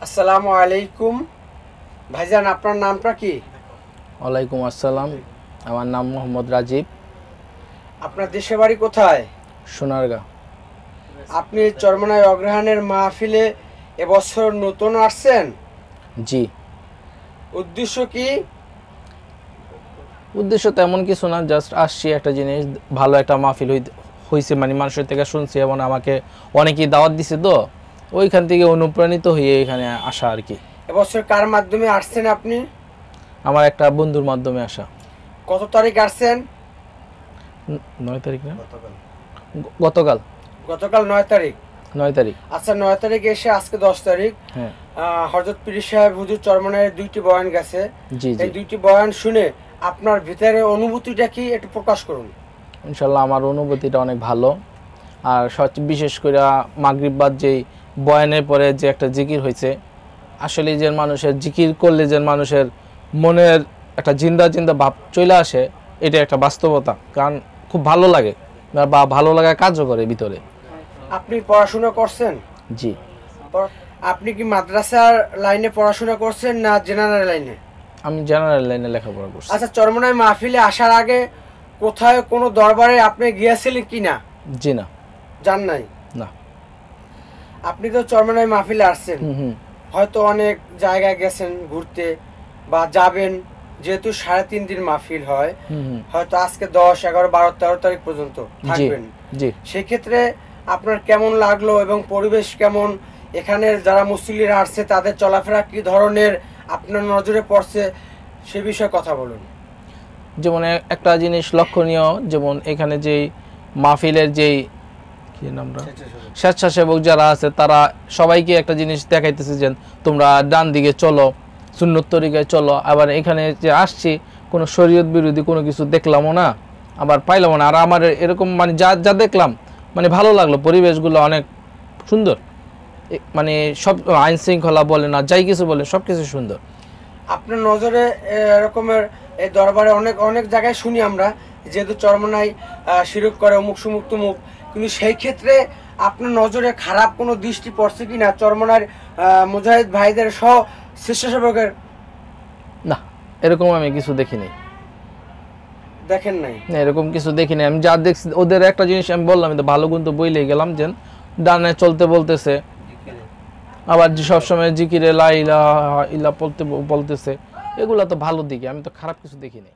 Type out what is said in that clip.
আসসালামু আলাইকুম ভাইজান, আপনার নামটা কি? ওয়ালাইকুম আসসালাম, আমার নাম মোহাম্মদ রাজীব। আপনার দেশের বাড়ি কোথায়? সোনারগাঁ। আপনি চরমনাই অগ্রহায়ণের মাহফিলে এবছর নতুন আসছেন? জি। উদ্দেশ্য কি? উদ্দেশ্য তেমন কিছু না, জাস্ট আসছি একটা জিনিস, ভালো একটা মাহফিল হয়েছে, মানে মানুষের থেকে শুনছি এবং আমাকে অনেকেই দাওয়াত দিছে, তো ওইখান থেকে অনুপ্রাণিত হয়ে এখানে আসা আর কি। এবছর কার মাধ্যমে আসছেন আপনি? আমার একটা বন্ধুর মাধ্যমে আসা। কত তারিখ আসছেন? 9 তারিখ না, গতকাল। গতকাল 9 তারিখ। 9 তারিখ। আচ্ছা, 9 তারিখে এসে আজকে 10 তারিখ। হ্যাঁ। হযরত পীর সাহেব হুজুর চরমনাইয়ের 2টি বয়ান গেছে। জি এই জি। 2টি বয়ান শুনে আপনার ভিতরে অনুভূতিটা কি একটু প্রকাশ করুন। ইনশাল্লাহ আমার অনুভূতিটা অনেক ভালো। আর বিশেষ করে মাগরিব বাদ যেই বয়ানের পরে যে একটা জিকির হয়েছে, আসলে যে মানুষের জিকির করলে যে মানুষের মনের একটা জিন্দা জিন্দা ভাব চলে আসে, এটা একটা বাস্তবতা। কারণ খুব ভালো লাগে বা ভালো লাগা কাজও করে ভিতরে। আপনি পড়াশোনা করছেন? জি। আপনি কি মাদ্রাসার লাইনে পড়াশোনা করছেন না জেনারেল লাইনে? আমি জেনারেল লাইনে লেখাপড়া করছি। আচ্ছা, চরমনাই মাহফিলে আসার আগে কোথায় কোনো দরবারে আপনি গিয়েছিলেন কি না? জি না। যান নাই? না। আপনি তো চরমনাই মাহফিলে আসছেন, হুম। হয়তো অনেক জায়গায় গেছেন ঘুরতে বা যাবেন, যেহেতু 3.5 দিন মাহফিল হয়, হয়তো আজকে 10, 11, 12, 13 তারিখ পর্যন্ত থাকবেন। জি। সেক্ষেত্রে আপনার কেমন লাগলো এবং পরিবেশ কেমন? এখানে যারা মুসল্লিরা আসছে তাদের চলাফেরা কি ধরনের আপনার নজরে পড়ছে, সে বিষয়ে কথা বলুন। যেমন একটা জিনিস লক্ষণীয়, যেমন এখানে যেই মাহফিলের যেই কি নামটা স্বেচ্ছাসেবক যারা আছে, তারা সবাইকে একটা জিনিস দেখাইতেছে যে তোমরা ডান দিকে চলো, সুন্নত তরিকায় চলো। আবার এখানে যে আসছি কোনো শরীয়ত বিরোধী কোনো কিছু দেখলামও না, আবার পাইলামও না। আর আমার এরকম মানে যা যা দেখলাম, মানে ভালো লাগলো। পরিবেশগুলো অনেক সুন্দর, মানে সব আইন শৃঙ্খলা বলে না, যাই কিছু বলে সব কিছু সুন্দর। আপনার নজরে এরকমের এই দরবারে অনেক অনেক জায়গায় শুনি আমরা, যেহেতু চরমনাই শিরক করে অমুক সুমুক তুমুক, কিন্তু সেই ক্ষেত্রে আপনার নজরে খারাপ কোনো দৃষ্টি পড়ছে কি না চরমনার মুজাহিদ ভাইদের সহ স্বেচ্ছাসেবকের? না, এরকম আমি কিছু দেখিনি। দেখেন নাই? না, এরকম কিছু দেখিনি। আমি যা দেখছি ওদের একটা জিনিস আমি বললাম, তো ভালো গুণ তো বইলেই গেলাম, যে ডানে চলতে বলতেছে, আবার যে সবসময় জিকিরে লা ইলাহা ইল্লাল্লাহ বলতেছে, এগুলা তো ভালো দিকে, আমি তো খারাপ কিছু দেখিনি।